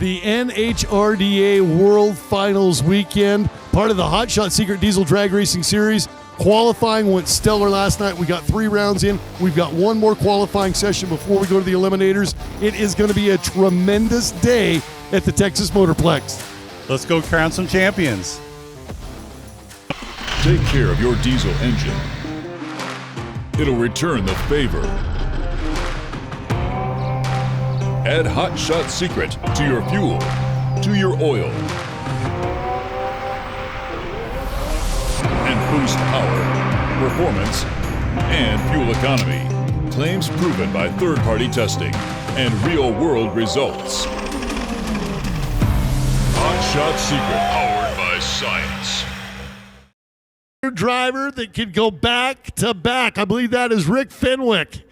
the NHRDA World Finals weekend, part of the Hot Shot Secret Diesel Drag Racing Series. Qualifying went stellar last night. We got 3 rounds in. We've got one more qualifying session before we go to the Eliminators. It is going to be a tremendous day at the Texas Motorplex. Let's go crown some champions. Take care of your diesel engine. It'll return the favor. Add Hot Shot Secret to your fuel, to your oil, and boost power, performance, and fuel economy. Claims proven by third-party testing and real-world results. Hot Shot Secret, powered by science. Driver that could go back to back. I believe that is Rick Fenwick.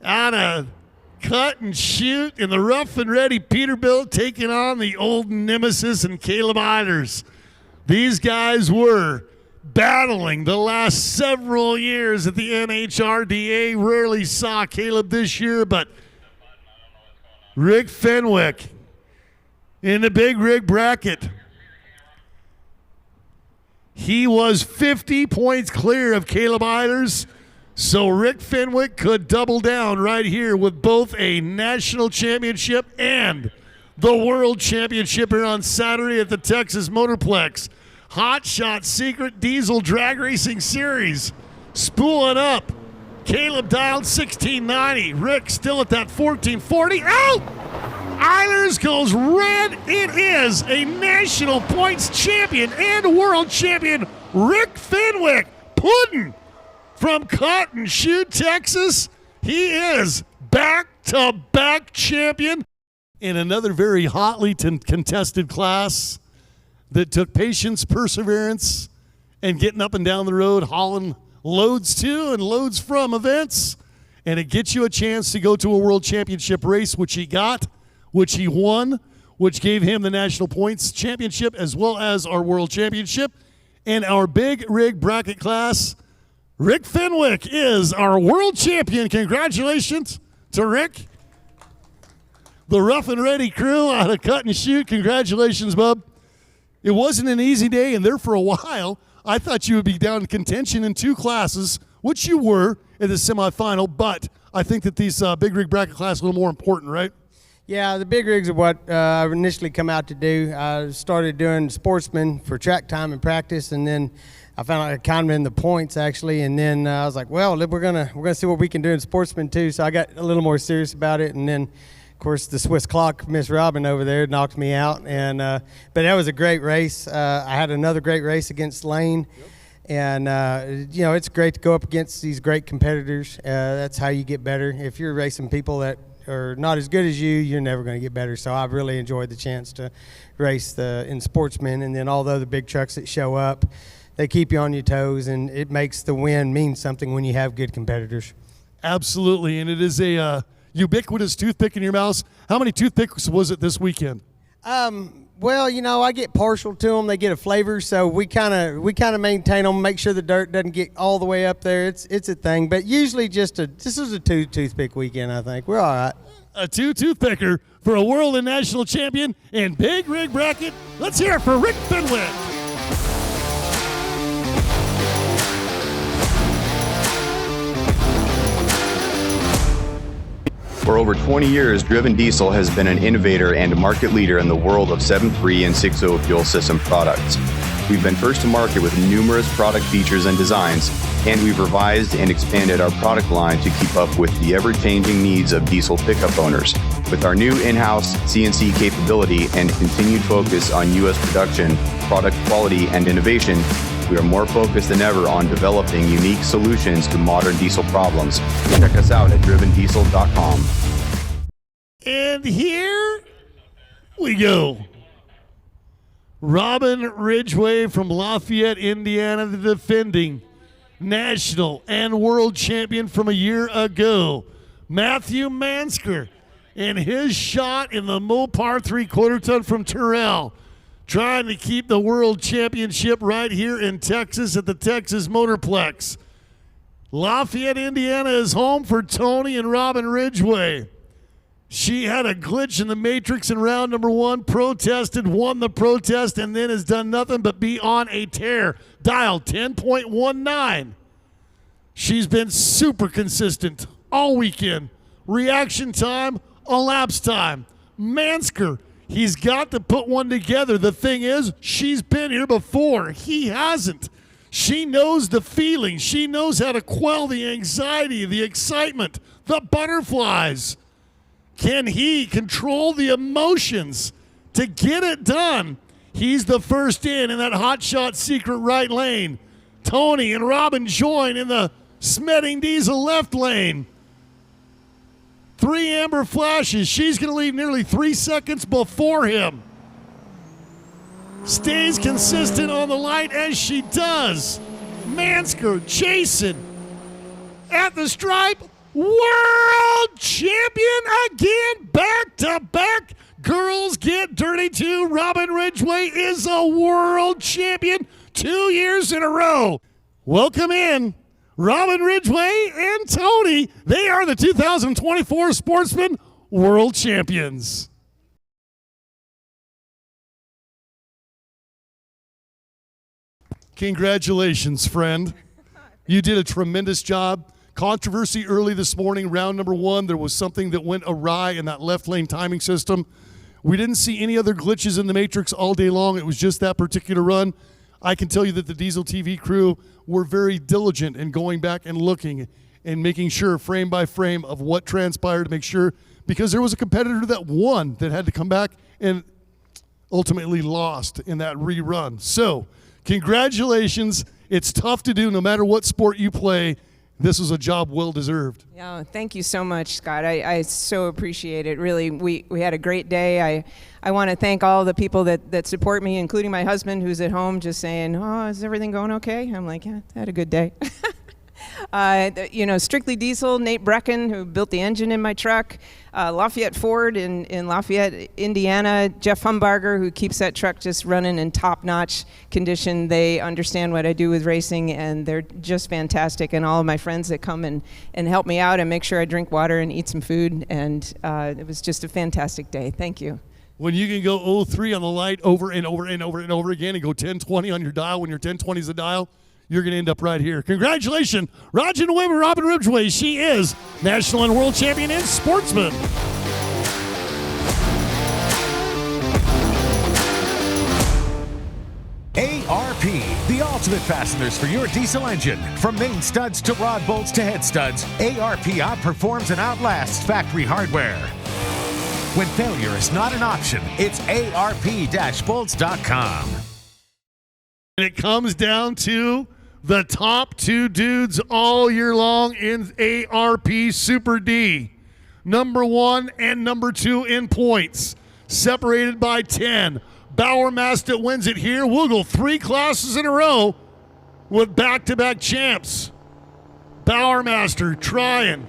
On a cut and shoot in the rough and ready Peterbilt, taking on the old nemesis and Caleb Eilers. These guys were battling the last several years at the NHRDA. Rarely saw Caleb this year, but Rick Fenwick in the big rig bracket. He was 50 points clear of Caleb Eilers, so Rick Fenwick could double down right here with both a national championship and the world championship here on Saturday at the Texas Motorplex. Hot Shot Secret Diesel Drag Racing Series spooling up. Caleb dialed 1690. Rick still at that 1440. Out! Eilers goes red. It is a national points champion and world champion, Rick Fenwick. Puddin' from Cotton Shoe, Texas. He is back-to-back champion in another very hotly contested class that took patience, perseverance, and getting up and down the road, hauling loads to and loads from events. And it gets you a chance to go to a world championship race, which he got, which he won, which gave him the national points championship as well as our world championship. And our big rig bracket class, Rick Fenwick is our world champion. Congratulations to Rick. The rough and ready crew out of Cut and Shoot, congratulations, bub. It wasn't an easy day, and there for a while, I thought you would be down in contention in 2 classes, which you were in the semifinal, but I think that these big rig bracket class are a little more important, right? Yeah, the big rigs are what I initially come out to do. I started doing Sportsman for track time and practice, and then I found out I kind of in the points actually, and then I was like, well, we're gonna see what we can do in Sportsman too. So I got a little more serious about it, and then of course the Swiss clock, Miss Robin over there, knocked me out. And but that was a great race. I had another great race against Lane. Yep. And, you know, it's great to go up against these great competitors. That's how you get better. If you're racing people that are not as good as you, you're never going to get better. So I've really enjoyed the chance to race in Sportsman. And then although the big trucks that show up, they keep you on your toes, and it makes the win mean something when you have good competitors. Absolutely, and it is a ubiquitous toothpick in your mouth. How many toothpicks was it this weekend? Well, you know, I get partial to them. They get a flavor, so we kind of maintain them, make sure the dirt doesn't get all the way up there. It's a thing, but usually this is a 2 toothpick weekend. I think we're all right. A 2 toothpicker for a world and national champion in big rig bracket. Let's hear it for Rick Fenwick. For over 20 years, Driven Diesel has been an innovator and a market leader in the world of 7.3 and 6.0 fuel system products. We've been first to market with numerous product features and designs, and we've revised and expanded our product line to keep up with the ever-changing needs of diesel pickup owners. With our new in-house CNC capability and continued focus on U.S. production, product quality, and innovation, we are more focused than ever on developing unique solutions to modern diesel problems. Check us out at drivendiesel.com. And here we go. Robin Ridgway from Lafayette, Indiana, the defending national and world champion from a year ago. Matthew Mansker and his shot in the Mopar 3/4 ton from Terrell, trying to keep the world championship right here in Texas at the Texas Motorplex. Lafayette, Indiana is home for Tony and Robin Ridgway. She had a glitch in the matrix in round number 1, protested, won the protest, and then has done nothing but be on a tear. Dial 10.19. She's been super consistent all weekend. Reaction time, elapsed time. Mansker, he's got to put one together. The thing is, she's been here before. He hasn't. She knows the feeling. She knows how to quell the anxiety, the excitement, the butterflies. Can he control the emotions to get it done? He's the first in that hot shot secret right lane. Tony and Robin join in the Smedding Diesel left lane. 3 amber flashes. She's going to leave nearly 3 seconds before him. Stays consistent on the light as she does. Mansker, Jason, at the stripe. World champion again, back to back. Girls get dirty too. Robin Ridgway is a world champion 2 years in a row. Welcome in Robin Ridgway and Tony. They are the 2024 Sportsman World Champions. Congratulations, friend. You did a tremendous job. Controversy early this morning, round number 1. There was something that went awry in that left lane timing system. We didn't see any other glitches in the matrix all day long. It was just that particular run. I can tell you that the Diesel TV crew were very diligent in going back and looking and making sure frame by frame of what transpired to make sure, because there was a competitor that won that had to come back and ultimately lost in that rerun. So congratulations. It's tough to do no matter what sport you play. This was a job well deserved. Yeah, thank you so much, Scott. I so appreciate it. Really, we had a great day. I want to thank all the people that support me, including my husband, who's at home just saying, "Oh, is everything going okay?" I'm like, "Yeah, I had a good day." Strictly Diesel, Nate Brecken, who built the engine in my truck, Lafayette Ford in Lafayette, Indiana, Jeff Humbarger, who keeps that truck just running in top-notch condition. They understand what I do with racing, and they're just fantastic. And all of my friends that come and help me out and make sure I drink water and eat some food. And it was just a fantastic day. Thank you. When you can go 0-3 on the light over and over and over and over again and go 10-20 on your dial when your 10-20 is the dial, you're going to end up right here. Congratulations, Robin Ridgway. She is national and world champion in Sportsman. ARP, the ultimate fasteners for your diesel engine. From main studs to rod bolts to head studs, ARP outperforms and outlasts factory hardware. When failure is not an option, it's ARP-bolts.com. And it comes down to the top 2 dudes all year long in ARP Super D. Number 1 and number 2 in points, separated by 10. Bowermaster wins it here. We'll go 3 classes in a row with back-to-back champs. Bowermaster trying,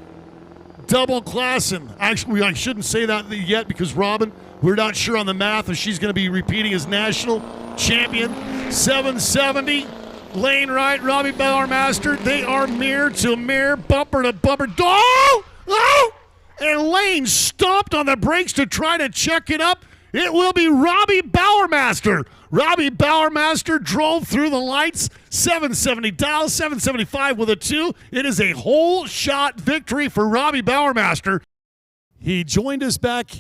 double classing. Actually, I shouldn't say that yet because Robin, we're not sure on the math if she's going to be repeating as national champion. 770, lane right, Robbie Bowermaster. They are mirror to mirror, bumper to bumper. Oh! And Lane stomped on the brakes to try to check it up. It will be Robbie Bowermaster. Robbie Bowermaster drove through the lights. 770 dial, 775 with a 2. It is a whole shot victory for Robbie Bowermaster. He joined us back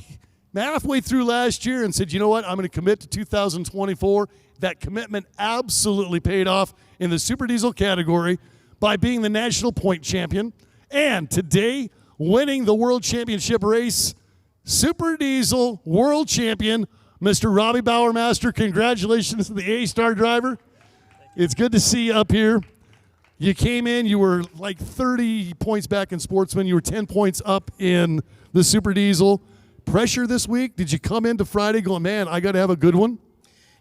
halfway through last year and said, you know what, I'm going to commit to 2024. That commitment absolutely paid off in the Super Diesel category by being the national point champion. And today, winning the World Championship race, Super Diesel World Champion, Mr. Robbie Bowermaster. Congratulations to the A-Star driver. It's good to see you up here. You came in, you were like 30 points back in Sportsman. You were 10 points up in the Super Diesel. Pressure this week? Did you come into Friday going, man, I got to have a good one?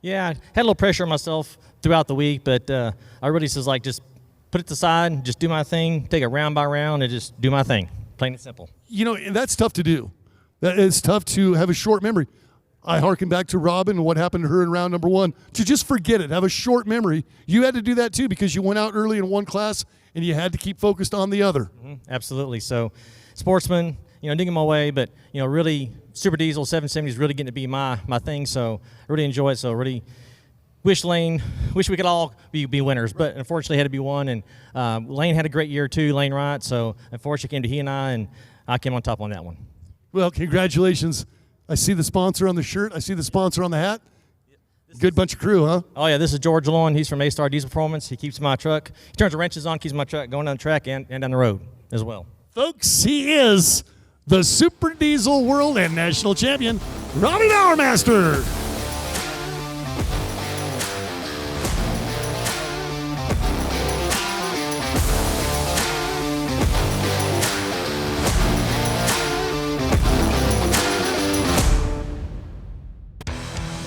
Yeah, I had a little pressure on myself throughout the week, but I really just just put it aside, just do my thing, take it round by round, and just do my thing. Plain and simple. You know, and that's tough to do. It's tough to have a short memory. I hearken back to Robin and what happened to her in round number 1. To just forget it, have a short memory. You had to do that too because you went out early in one class and you had to keep focused on the other. Absolutely. So, Sportsman, digging my way. But really, Super Diesel 770 is really getting to be my thing. So I really enjoy it. So really wish we could all be winners, but unfortunately had to be one. And Lane had a great year too, Lane Wright. So unfortunately came to he and I came on top on that one. Well, congratulations. I see the sponsor on the shirt. I see the sponsor on the hat. Good bunch of crew, huh? Oh, yeah, this is George Lowen. He's from A-Star Diesel Performance. He keeps my truck. He turns the wrenches on, keeps my truck going down the track and down the road as well. Folks, he is the Super Diesel World and National Champion, Robbie Bowermaster.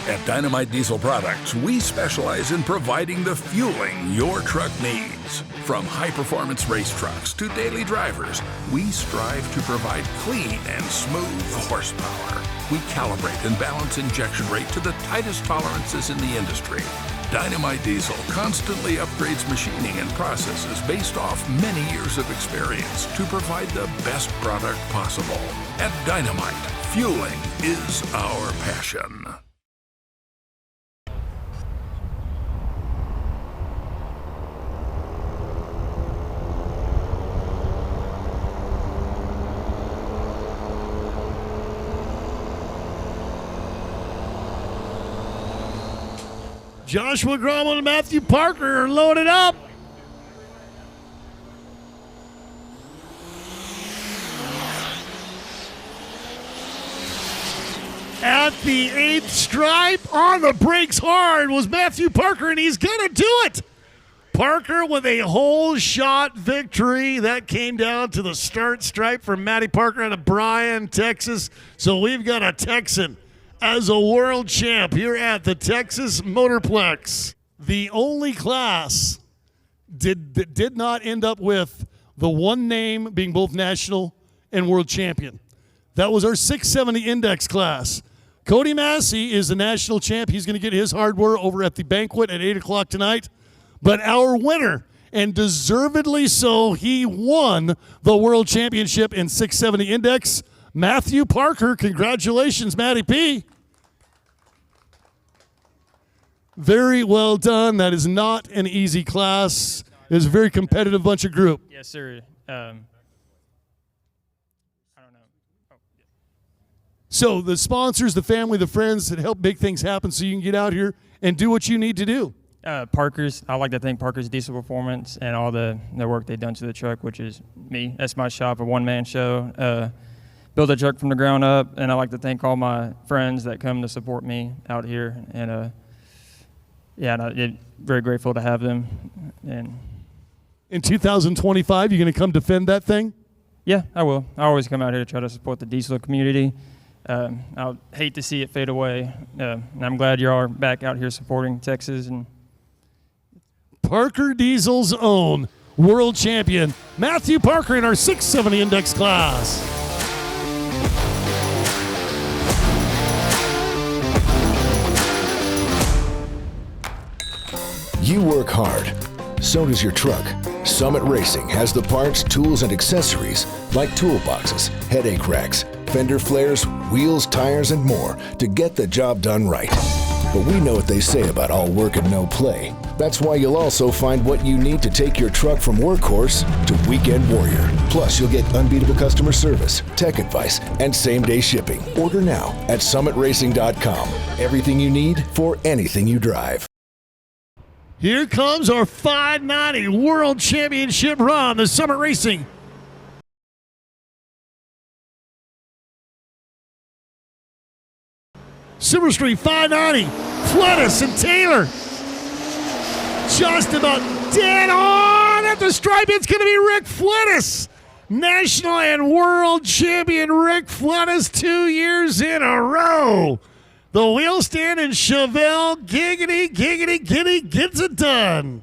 At Dynamite Diesel Products, we specialize in providing the fueling your truck needs. From high-performance race trucks to daily drivers, we strive to provide clean and smooth horsepower. We calibrate and balance injection rate to the tightest tolerances in the industry. Dynamite Diesel constantly upgrades machining and processes based off many years of experience to provide the best product possible. At Dynamite, fueling is our passion. Joshua Grommel and Matthew Parker are loaded up. At the 8th stripe, on the brakes hard was Matthew Parker, and he's going to do it. Parker with a whole shot victory. That came down to the start stripe for Matty Parker out of Bryan, Texas. So we've got a Texan as a world champ here at the Texas Motorplex. The only class that did not end up with the one name being both national and world champion. That was our 670 index class. Cody Massey is the national champ. He's going to get his hardware over at the banquet at 8 o'clock tonight. But our winner, and deservedly so, he won the world championship in 670 index. Matthew Parker, congratulations, Matty P. Very well done. That is not an easy class. It was a very competitive bunch of group. Yes, sir. I don't know. Oh, yeah. So the sponsors, the family, the friends that help make things happen so you can get out here and do what you need to do. Parker's, I like to thank Parker's Diesel Performance and all the work they've done to the truck, which is me. That's my shop, a one-man show. Build a truck from the ground up, and I like to thank all my friends that come to support me out here. And I'm very grateful to have them. And in 2025, you're going to come defend that thing? Yeah, I will. I always come out here to try to support the diesel community. I'll hate to see it fade away. And I'm glad you all are back out here supporting Texas. And Parker Diesel's own world champion, Matthew Parker, in our 670 index class. You work hard. So does your truck. Summit Racing has the parts, tools, and accessories like toolboxes, headache racks, fender flares, wheels, tires, and more to get the job done right. But we know what they say about all work and no play. That's why you'll also find what you need to take your truck from workhorse to weekend warrior. Plus, you'll get unbeatable customer service, tech advice, and same-day shipping. Order now at summitracing.com. Everything you need for anything you drive. Here comes our 590 World Championship run, the Summit Racing. Silver Street 590, Flettis and Taylor. Just about dead on at the stripe. It's going to be Rick Flettis. National and world champion Rick Flettis 2 years in a row. The wheel stand and Chevelle, giggity, giggity, giddy, gets it done.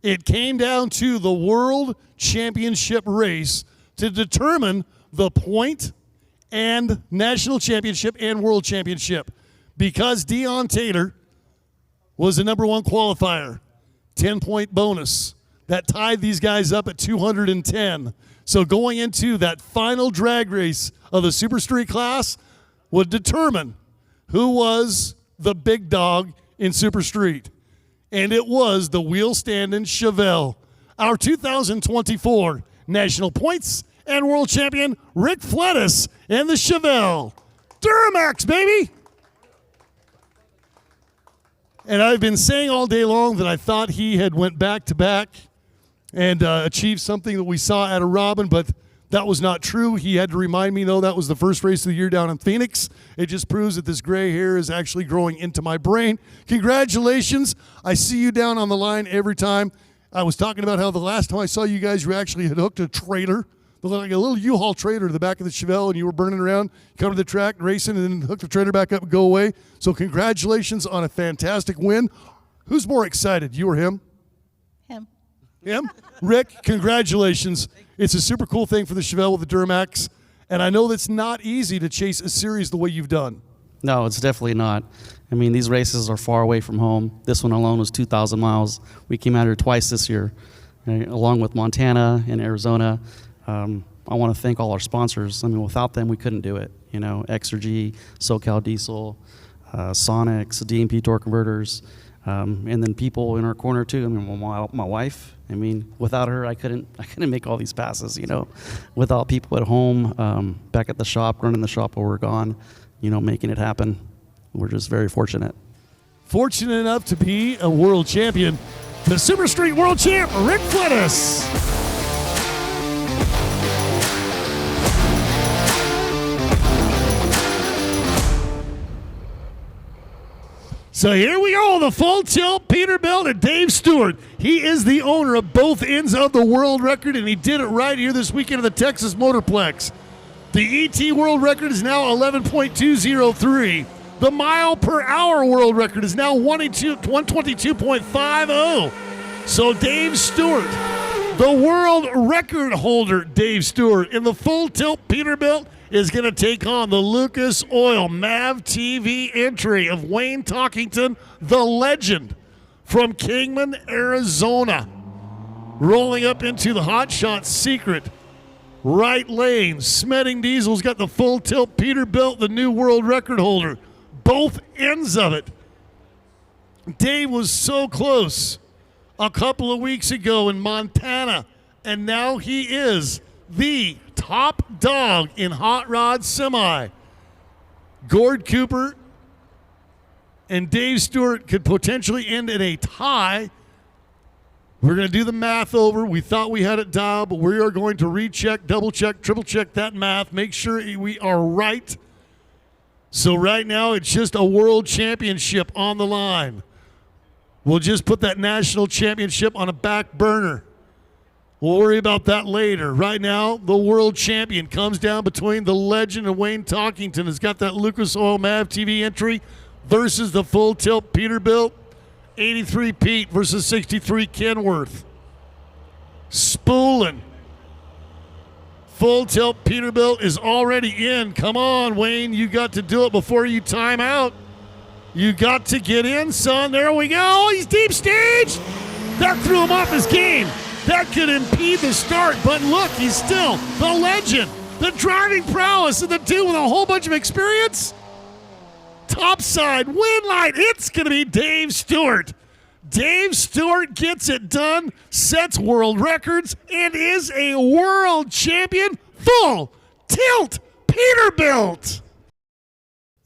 It came down to the World Championship race to determine the point and National Championship and World Championship. Because Deon Taylor was the number one qualifier, 10-point bonus. That tied these guys up at 210. So going into that final drag race of the Super Street class would determine who was the big dog in Super Street. And it was the wheel-standing Chevelle. Our 2024 National Points and World Champion, Rick Flettis, and the Chevelle. Duramax, baby! And I've been saying all day long that I thought he had went back-to-back and achieved something that we saw at a Robin, but that was not true. He had to remind me, though, that was the first race of the year down in Phoenix. It just proves that this gray hair is actually growing into my brain. Congratulations. I see you down on the line every time. I was talking about how the last time I saw you guys, you actually had hooked a trailer, like a little U-Haul trailer to the back of the Chevelle, and you were burning around, come to the track, racing, and then hook the trailer back up and go away. So congratulations on a fantastic win. Who's more excited, you or him? Him? Rick, congratulations. It's a super cool thing for the Chevelle with the Duramax, and I know that's not easy to chase a series the way you've done. No, it's definitely not. I mean, these races are far away from home. This one alone was 2,000 miles. We came out here twice this year, along with Montana and Arizona. I want to thank all our sponsors. I mean, without them, we couldn't do it. You know, Exergy, SoCal Diesel, Sonics, DMP Torque Converters, and then people in our corner too. I mean, my wife. I mean, without her, I couldn't make all these passes. You know, without people at home, back at the shop, running the shop while we're gone, you know, making it happen. We're just very fortunate. Fortunate enough to be a world champion, the Super Street World Champ, Rick Flettis. So here we go, the full tilt Peterbilt and Dave Stewart. He is the owner of both ends of the world record, and he did it right here this weekend at the Texas Motorplex. The ET world record is now 11.203. The mile per hour world record is now 122.50. So Dave Stewart, the world record holder, Dave Stewart, in the full tilt Peterbilt, is going to take on the Lucas Oil MAV TV entry of Wayne Talkington, the legend from Kingman, Arizona. Rolling up into the Hot Shot Secret right lane. Smeding Diesel's got the full tilt Peterbilt, the new world record holder. Both ends of it. Dave was so close a couple of weeks ago in Montana, and now he is the top dog in hot rod semi. Gord Cooper and Dave Stewart could potentially end in a tie. We're going to do the math over. We thought we had it dialed, but we are going to recheck, double check, triple check that math, make sure we are right. So right now it's just a world championship on the line. We'll just put that national championship on a back burner. We'll worry about that later. Right now, the world champion comes down between the legend and Wayne Talkington. Has got that Lucas Oil MAV TV entry versus the full tilt Peterbilt. 83 Pete versus 63 Kenworth. Spooling. Full tilt Peterbilt is already in. Come on, Wayne. You got to do it before you time out. You got to get in, son. There we go. He's deep stage. That threw him off his game. That could impede the start, but look, he's still the legend, the driving prowess of the two with a whole bunch of experience. Topside, win light, it's going to be Dave Stewart. Dave Stewart gets it done, sets world records, and is a world champion, full tilt Peterbilt.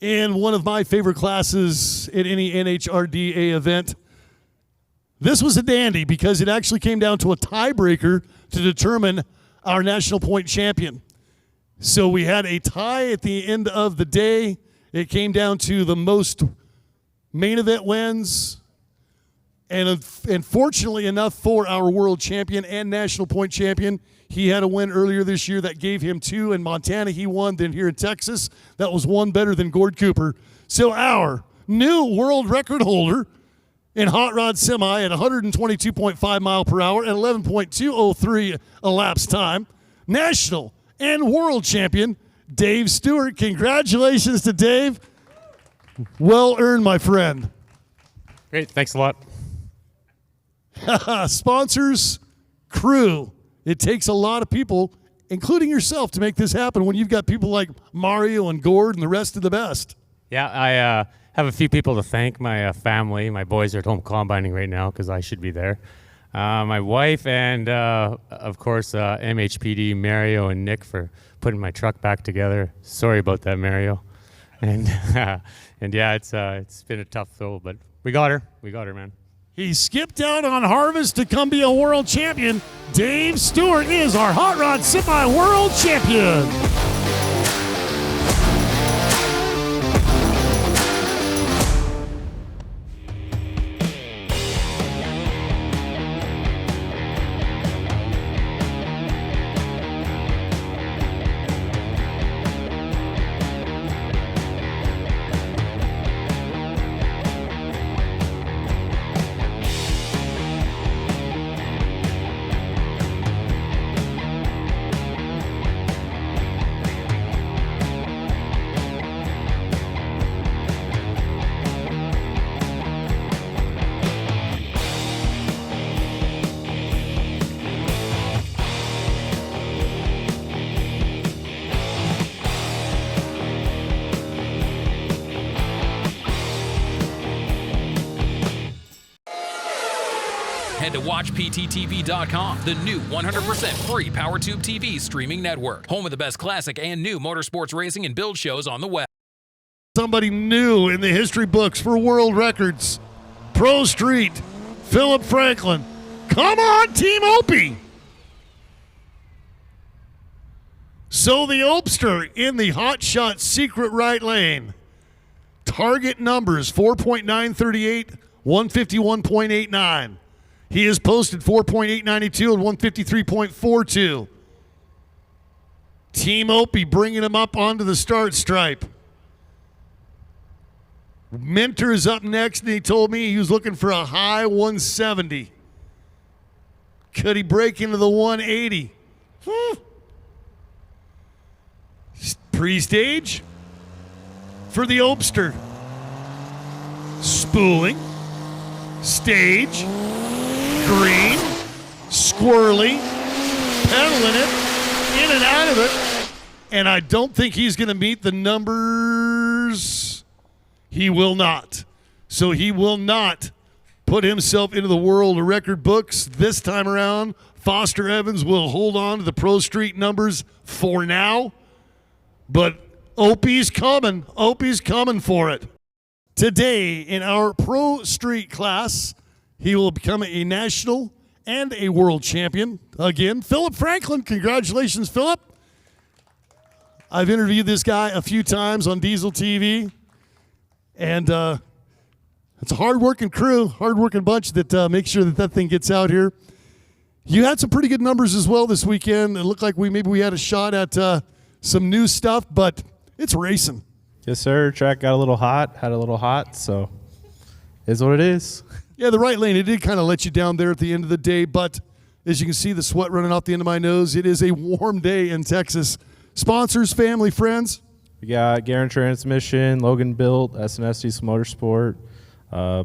In one of my favorite classes at any NHRDA event, this was a dandy because it actually came down to a tiebreaker to determine our national point champion. So we had a tie at the end of the day. It came down to the most main event wins. And fortunately enough for our world champion and national point champion, he had a win earlier this year that gave him 2. In Montana, he won. Then here in Texas, that was 1 better than Gord Cooper. So our new world record holder in hot rod semi at 122.5 mile per hour and 11.203 elapsed time, national and world champion Dave Stewart. Congratulations to Dave. Well earned, my friend. Great, thanks a lot. Sponsors, crew. It takes a lot of people including yourself, to make this happen when you've got people like Mario and Gord and the rest of the best? Yeah, I have a few people to thank. My family, my boys are at home combining right now because I should be there. My wife and, of course, MHPD, Mario and Nick for putting my truck back together. Sorry about that, Mario. And and yeah, it's been a tough though, but we got her. We got her, man. He skipped out on Harvest to come be a world champion. Dave Stewart is our Hot Rod Semi-World Champion. Head to WatchPTTV.com, the new 100% free POWERtube TV streaming network. Home of the best classic and new motorsports racing and build shows on the web. Somebody new in the history books for world records. Pro Street, Philip Franklin. Come on, Team Opie! So the Opster in the Hot Shot secret right lane. Target numbers 4.938, 151.89. He has posted 4.892 and 153.42. Team Opie bringing him up onto the start stripe. Minter is up next, and he told me he was looking for a high 170. Could he break into the 180? Pre-stage for the Opster. Spooling. Stage. Green. Squirrely. Pedaling it. In and out of it. And I don't think he's going to meet the numbers. He will not. So he will not put himself into the world record books this time around. Foster Evans will hold on to the Pro Street numbers for now. But Opie's coming. Opie's coming for it. Today in our Pro Street class, he will become a national and a world champion. Again, Philip Franklin. Congratulations, Philip. I've interviewed this guy a few times on Diesel TV. And it's a hard-working crew, hard-working bunch that makes sure that that thing gets out here. You had some pretty good numbers as well this weekend. It looked like maybe we had a shot at some new stuff, but it's racing. Yes, sir. Track got a little hot, so is what it is. Yeah, the right lane, it did kind of let you down there at the end of the day, but as you can see, the sweat running off the end of my nose, it is a warm day in Texas. Sponsors, family, friends. We got Garen Transmission, Logan Built, S&S Diesel Motorsport,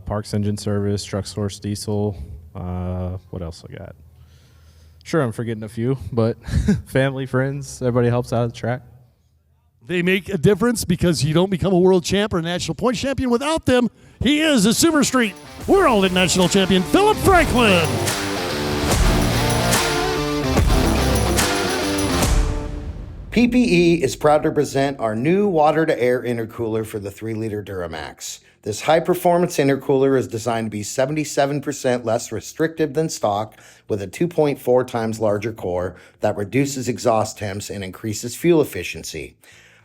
Parks Engine Service, Truck Source Diesel. What else I got? Sure, I'm forgetting a few, but family, friends, everybody helps out at the track. They make a difference because you don't become a world champ or a national point champion without them. He is a Super Street World and National Champion, Philip Franklin. PPE is proud to present our new water-to-air intercooler for the 3-liter Duramax. This high-performance intercooler is designed to be 77% less restrictive than stock with a 2.4 times larger core that reduces exhaust temps and increases fuel efficiency.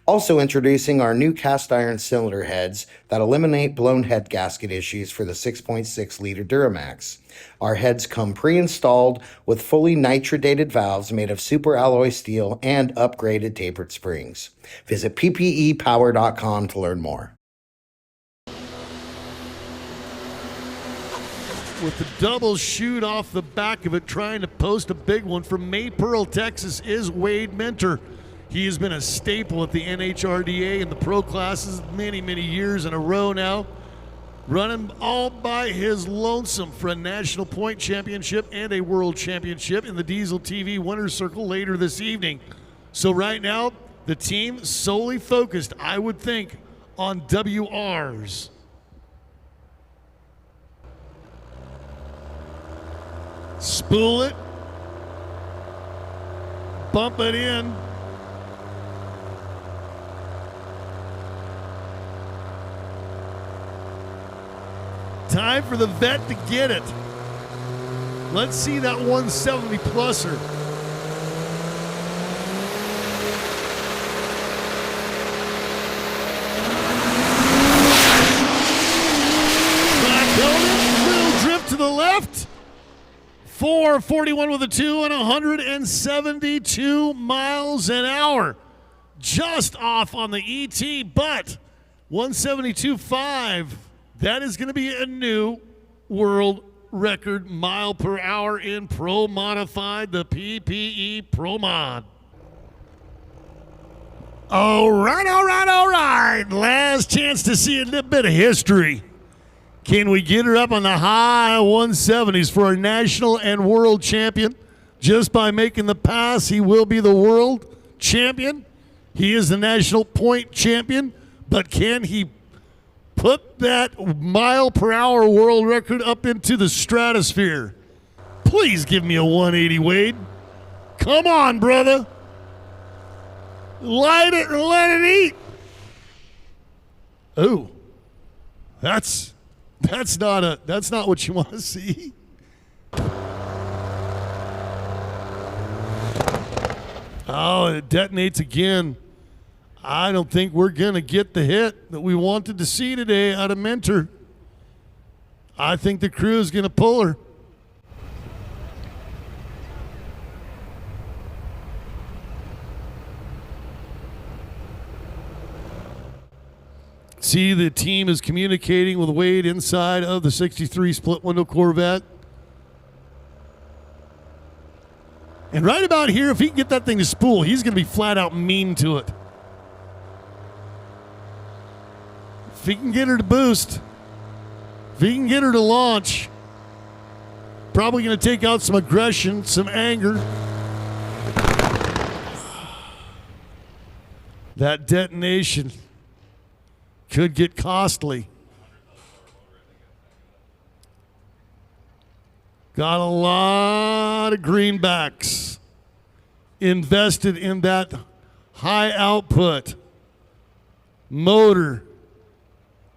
Also introducing our new cast iron cylinder heads that eliminate blown head gasket issues for the 6.6-liter Duramax. Our heads come pre-installed with fully nitrodated valves made of super alloy steel and upgraded tapered springs. Visit PPEpower.com to learn more. With the double shoot off the back of it, trying to post a big one from Maypearl, Texas, is Wade Minter. He has been a staple at the NHRDA and the pro classes many, many years in a row now. running all by his lonesome for a national point championship and a world championship in the Diesel TV Winner's Circle later this evening. So right now, the team solely focused, I would think, on WRs. Spool it. Bump it in. Time for the vet to get it. Let's see that 170 pluser. Back on it. Little drift to the left. 441 with a 2 and 172 miles an hour. Just off on the ET, but 172.5. That is going to be a new world record mile per hour in Pro Modified, the PPE Pro Mod. All right. Last chance to see a little bit of history. Can we get her up on the high 170s for our national and world champion? Just by making the pass, he will be the world champion. He is the national point champion, but can he put that mile per hour world record up into the stratosphere? Please give me a 180, Wade. Come on, brother. Light it and let it eat. Oh, that's not what you want to see. Oh, it detonates again. I don't think we're going to get the hit that we wanted to see today out of Mentor. I think the crew is going to pull her. See, the team is communicating with Wade inside of the 63 split window Corvette. And right about here, if he can get that thing to spool, he's going to be flat out mean to it. If he can get her to boost, if he can get her to launch, probably going to take out some aggression, some anger. That detonation could get costly. Got a lot of greenbacks invested in that high output motor.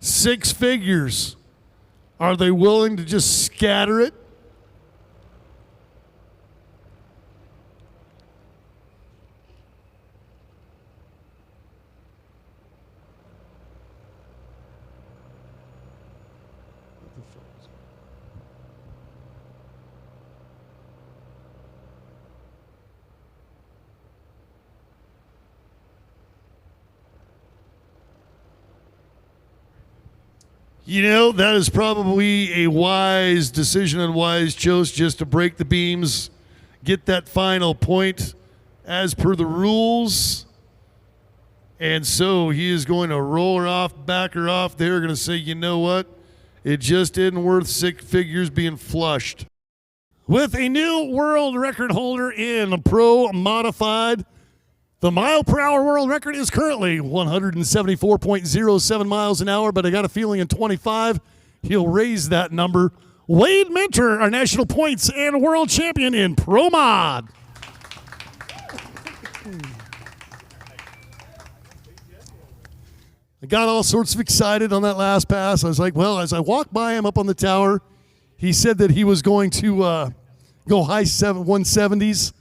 6 figures. Are they willing to just scatter it? You know, that is probably a wise decision and wise choice, just to break the beams, get that final point as per the rules. And so he is going to roll her off, back her off. They're going to say, you know what? It just isn't worth 6 figures being flushed. With a new world record holder in Pro Modified, the mile per hour world record is currently 174.07 miles an hour, but I got a feeling in 25 he'll raise that number. Wade Mentor, our national points and world champion in Pro Mod. I got all sorts of excited on that last pass. I was like, well, as I walked by him up on the tower, he said that he was going to go high 170s.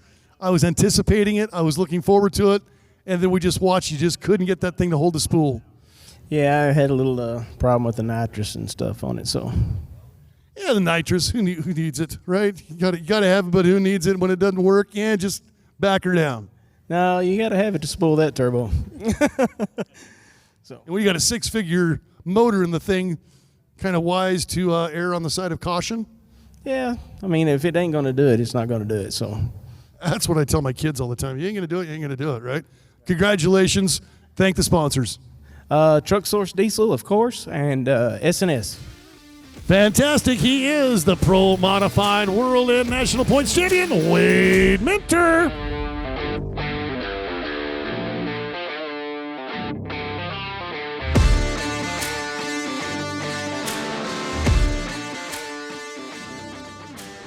I was anticipating it. I was looking forward to it. And then we just watched. You just couldn't get that thing to hold the spool. Yeah, I had a little problem with the nitrous and stuff on it. So, yeah, the nitrous. Who needs it, right? You got to have it, but who needs it when it doesn't work? Yeah, just back her down. No, you got to have it to spool that turbo. So when you got a 6-figure motor in the thing, kind of wise to err on the side of caution. Yeah, I mean, if it ain't going to do it, it's not going to do it. So. That's what I tell my kids all the time. You ain't going to do it, you ain't going to do it, right? Congratulations. Thank the sponsors. Truck Source Diesel, of course, and SNS. Fantastic. He is the Pro Modified World and National Points Champion, Wade Minter.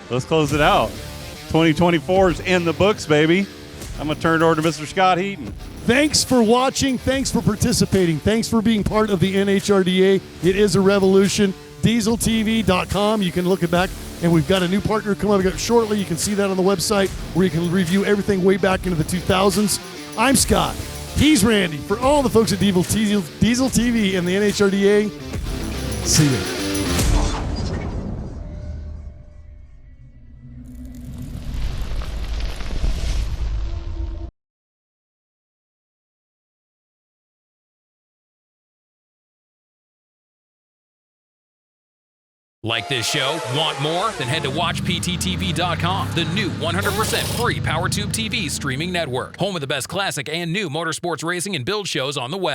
Let's close it out. 2024 is in the books, baby. I'm going to turn it over to Mr. Scott Heaton. Thanks for watching. Thanks for participating. Thanks for being part of the NHRDA. It is a revolution. DieselTV.com. You can look it back. And we've got a new partner coming up shortly. You can see that on the website where you can review everything way back into the 2000s. I'm Scott. He's Randy. For all the folks at Diesel TV and the NHRDA, see you. Like this show? Want more? Then head to watchpttv.com, the new 100% free PowerTube TV streaming network. Home of the best classic and new motorsports racing and build shows on the web.